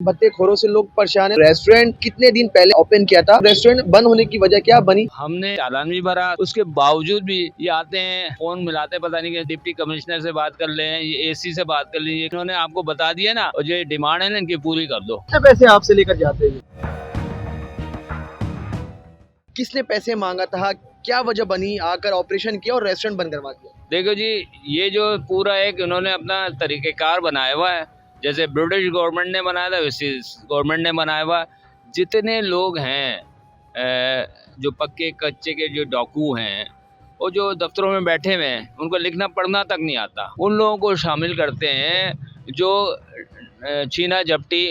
भत्तेखोरों से लोग परेशान है। रेस्टोरेंट कितने दिन पहले ओपन किया था, रेस्टोरेंट बंद होने की वजह क्या बनी? हमने चालान भी भरा, उसके बावजूद भी ये आते हैं, फोन मिलाते, पता नहीं कि डिप्टी कमिश्नर से बात कर लें, ये एसी से बात कर लीजिए, इन्होंने आपको बता दिया ना, और जो डिमांड है ना इनकी पूरी कर दो। कितने पैसे आपसे लेकर जाते हैं? किसने पैसे मांगा था, क्या वजह बनी, आकर ऑपरेशन किया और रेस्टोरेंट बंद करवा दिया? देखो जी, ये जो पूरा एक इन्होंने अपना तरीक़ेकार बनाया हुआ है, जैसे ब्रिटिश गवर्नमेंट ने बनाया था वैसे गवर्नमेंट ने बनाया हुआ है। जितने लोग हैं जो पक्के कच्चे के जो डाकू हैं, वो जो दफ्तरों में बैठे हुए हैं, उनको लिखना पढ़ना तक नहीं आता, उन लोगों को शामिल करते हैं। जो छीना झपटी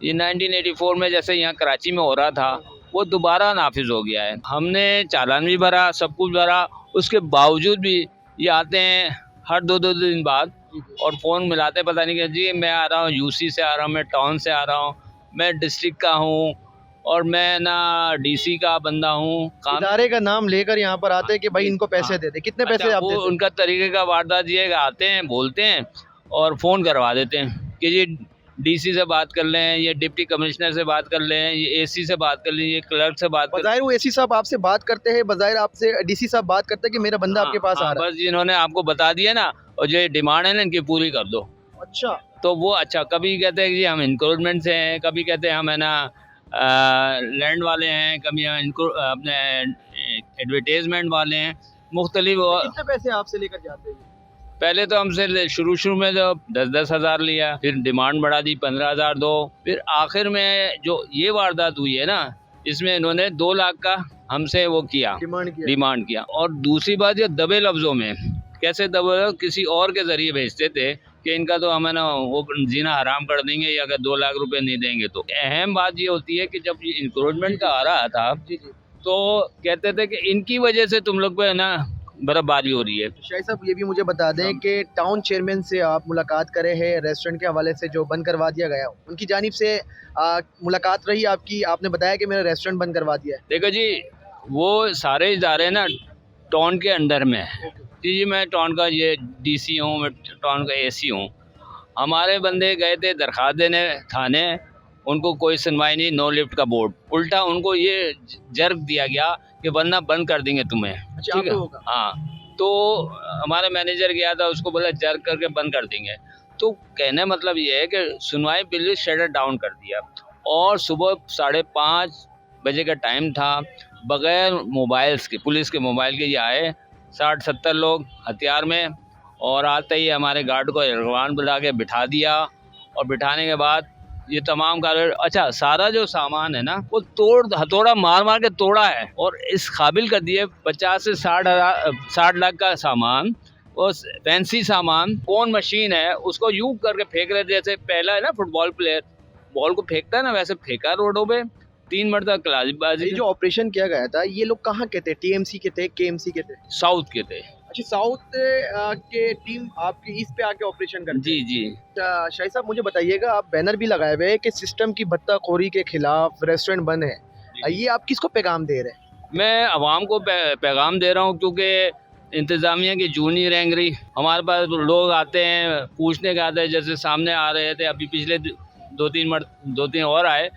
ये 1984 में जैसे यहाँ कराची में हो रहा था, वो दोबारा नाफिज हो गया है। हमने चालान भी भरा, सब कुछ भरा, उसके बावजूद भी ये आते हैं हर दो दिन बाद और फ़ोन मिलाते, पता नहीं कि जी मैं आ रहा हूँ, यूसी से आ रहा हूँ, मैं टाउन से आ रहा हूँ, मैं डिस्ट्रिक्ट का हूँ और मैं ना डीसी का बंदा हूँ। इदारे का नाम लेकर यहाँ पर आते हैं कि भाई इनको पैसे दे दे। कितने पैसे अच्छा, आप वो देते हैं? उनका तरीके का वारदात ये है कि आते हैं, बोलते हैं और फ़ोन करवा देते हैं कि ये डीसी से बात कर लें, ये डिप्टी कमिश्नर से बात कर लें, ये एसी से बात कर लें, ये क्लर्क से बात कर लें। बजाय वो एसी साहब आपसे बात करते हैं, बजाय आपसे डीसी साहब बात करते हैं कि मेरा बंदा आपके पास आ रहा है। बस इन्होंने आपको बता दिया ना, और जो डिमांड है ना इनकी पूरी कर दो। अच्छा, तो वो अच्छा, कभी कहते हैं कि हम इंक्रोचमेंट से हैं, कभी कहते हैं हम है ना लैंड वाले हैं, कभी हम अपने एडवर्टाइजमेंट वाले हैं, मुख्तलिफ। कितने पैसे आपसे लेकर जाते हैं? पहले तो हमसे शुरू में जो 10-10 हज़ार लिया, फिर डिमांड बढ़ा दी 15,000 दो, फिर आखिर में जो ये वारदात हुई है ना, इसमें इन्होंने 2 लाख का हमसे वो किया, डिमांड किया। और दूसरी बात, ये दबे लफ्ज़ों में, कैसे दबे, किसी और के ज़रिए भेजते थे कि इनका तो हमें ना वो जीना हराम कर देंगे या अगर 2 लाख रुपए नहीं देंगे तो। अहम बात ये होती है कि जब ये इंक्रोचमेंट का आ रहा था, तो कहते थे कि इनकी वजह से तुम लोग पे है ना बर्फबारी हो रही है। शाहिद साहब ये भी मुझे बता दें कि टाउन चेयरमैन से आप मुलाकात करे हैं रेस्टोरेंट के हवाले से जो बंद करवा दिया गया, उनकी जानिब से मुलाकात रही आपकी, आपने बताया कि मेरा रेस्टोरेंट बंद करवा दिया है। देखो जी, वो सारे इदारे ना टाउन के अंडर में है जी। मैं टाउन का ये डीसी हूँ, मैं टाउन का एसी हूँ। हमारे बंदे गए थे दरख्वास्त देने थाने, उनको कोई सुनवाई नहीं, नो लिफ्ट का बोर्ड, उल्टा उनको ये जर्क दिया गया कि वरना बंद कर देंगे तुम्हें। अच्छा, ठीक है, हाँ। तो हमारा मैनेजर गया था, उसको बोला जर्क करके बंद कर देंगे। तो कहने मतलब ये है कि सुनवाई बिल्कुल शटर डाउन कर दिया। और सुबह 5:30 बजे का टाइम था, बगैर मोबाइल्स के, पुलिस के मोबाइल के ये आए 60-70 लोग हथियार में, और आते ही हमारे गार्ड को एरवान बुला के बिठा दिया। और बिठाने के बाद ये तमाम कार्य, अच्छा सारा जो सामान है ना वो हथौड़ा मार के तोड़ा है, और इस काबिल कर दिए 50 से 60 लाख का सामान, वो फैंसी सामान, कौन मशीन है उसको यूं करके फेंक रहे थे, जैसे पहला है ना फुटबॉल प्लेयर बॉल को फेंकता है ना, वैसे फेंका रोडों पे 3 मरतबा क्लासबाजी। ये जो ऑपरेशन किया गया था, ये लोग कहाँ के थे? टीएमसी के थे, केएमसी के थे? साउथ के थे। अच्छा, साउथ के टीम आपकी इस पे आके ऑपरेशन करती है। जी। शाहिद साहब मुझे बताइएगा, आप बैनर भी लगाए हुए हैं कि सिस्टम की भत्ताखोरी के खिलाफ रेस्टोरेंट बंद है, ये आप किसको पैगाम दे रहे हैं? मैं आवाम को पैगाम दे रहा हूँ, क्योंकि इंतज़ामिया की जून नहीं रेंग रही। हमारे पास लोग आते हैं, पूछने के आते हैं, जैसे सामने आ रहे थे अभी, पिछले 2-3 और आए।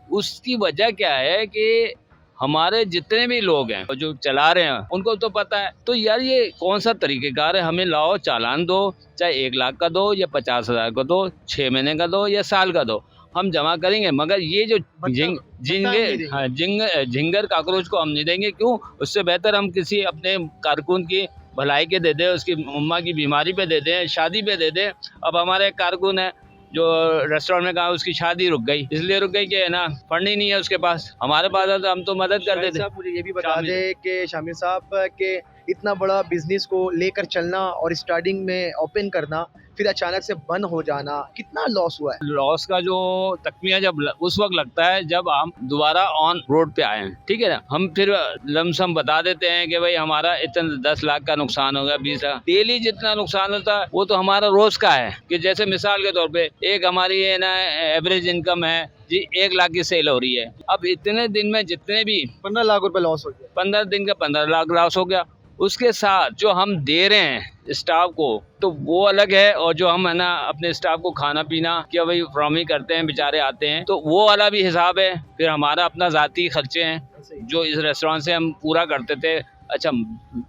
उसकी वजह क्या है कि हमारे जितने भी लोग हैं जो चला रहे हैं उनको तो पता है। तो यार ये कौन सा तरीक़ेकार है, हमें लाओ चालान दो, चाहे 1 लाख का दो या 50,000 का दो, 6 महीने का दो या साल का दो, हम जमा करेंगे, मगर ये जो झिंगर काकरोच को हम नहीं देंगे। क्यों? उससे बेहतर हम किसी अपने कारकुन की भलाई के दे दें, उसकी उम्मा की बीमारी पे दे दें, शादी पे दे दें। अब हमारे एक कारकुन है जो रेस्टोरेंट में कहा, उसकी शादी रुक गई, इसलिए रुक गई कि है ना फंड ही नहीं है उसके पास। हमारे पास है तो हम तो मदद कर देते। साहब मुझे ये भी बता दें कि शामिर साहब के इतना बड़ा बिजनेस को लेकर चलना और स्टार्टिंग में ओपन करना, फिर अचानक से बंद हो जाना, कितना लॉस हुआ है? लॉस का जो तकमिया जब उस वक्त लगता है जब हम दोबारा ऑन रोड पे आए हैं, ठीक है ना। हम फिर लमसम बता देते हैं कि भाई हमारा इतना 10 लाख का नुकसान हो गया, 20 लाख। डेली जितना नुकसान होता है वो तो हमारा रोज का है। कि जैसे मिसाल के तौर पे एक हमारी है ना एवरेज इनकम है जी 1 लाख की सेल हो रही है। अब इतने दिन में जितने भी 15 लाख रुपए लॉस हो गया, 15 दिन का 15 लाख लॉस हो गया। उसके साथ जो हम दे रहे हैं स्टाफ को तो वो अलग है, और जो हम है ना अपने स्टाफ को खाना पीना क्या भाई फ्रॉम ही करते हैं, बेचारे आते हैं, तो वो वाला भी हिसाब है। फिर हमारा अपना ज़ाती खर्चे हैं जो इस रेस्टोरेंट से हम पूरा करते थे। अच्छा,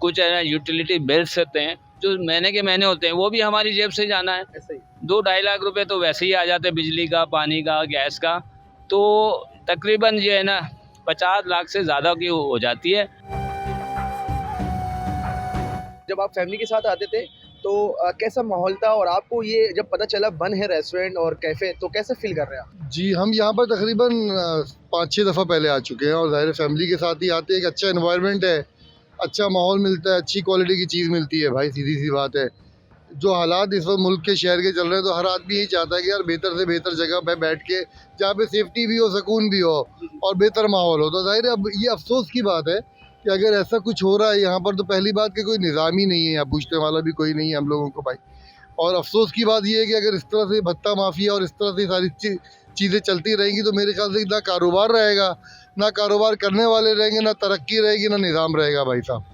कुछ है ना यूटिलिटी बिल्स होते हैं जो महीने के महीने होते हैं, वो भी हमारी जेब से जाना है। ऐसे ही 2-2.5 लाख रुपए तो वैसे ही आ जाते हैं, बिजली का, पानी का, गैस का। तो तकरीबन ये है ना 50 लाख से ज़्यादा की हो जाती है। जब आप फैमिली के साथ आते थे तो कैसा माहौल था, और आपको ये जब पता चला बंद है रेस्टोरेंट और कैफ़े, तो कैसे फील कर रहे हैं आप? जी, हम यहाँ पर तकरीबन 5-6 दफ़ा पहले आ चुके हैं और ज़ाहिर है फैमिली के साथ ही आते हैं। एक अच्छा एनवायरनमेंट है, अच्छा माहौल मिलता है, अच्छी क्वालिटी की चीज़ मिलती है भाई, सीधी-सी बात है। जो हालात इस वक्त मुल्क के, शहर के चल रहे हैं, तो हर आदमी यही चाहता है कि यार बेहतर से बेहतर जगह पे बैठ के, जहाँ पे सेफ्टी भी हो, सुकून भी हो और बेहतर माहौल हो। तो ज़ाहिर है अब ये अफ़सोस की बात है कि अगर ऐसा कुछ हो रहा है यहाँ पर, तो पहली बात कि कोई निज़ाम ही नहीं है, यहाँ पूछने वाला भी कोई नहीं है हम लोगों को भाई। और अफ़सोस की बात ये है कि अगर इस तरह से भत्ता माफिया और इस तरह से सारी चीज़ें चलती रहेंगी तो मेरे ख्याल से ना कारोबार रहेगा, ना कारोबार करने वाले रहेंगे, ना तरक्की रहेगी, ना निज़ाम रहेगा भाई साहब।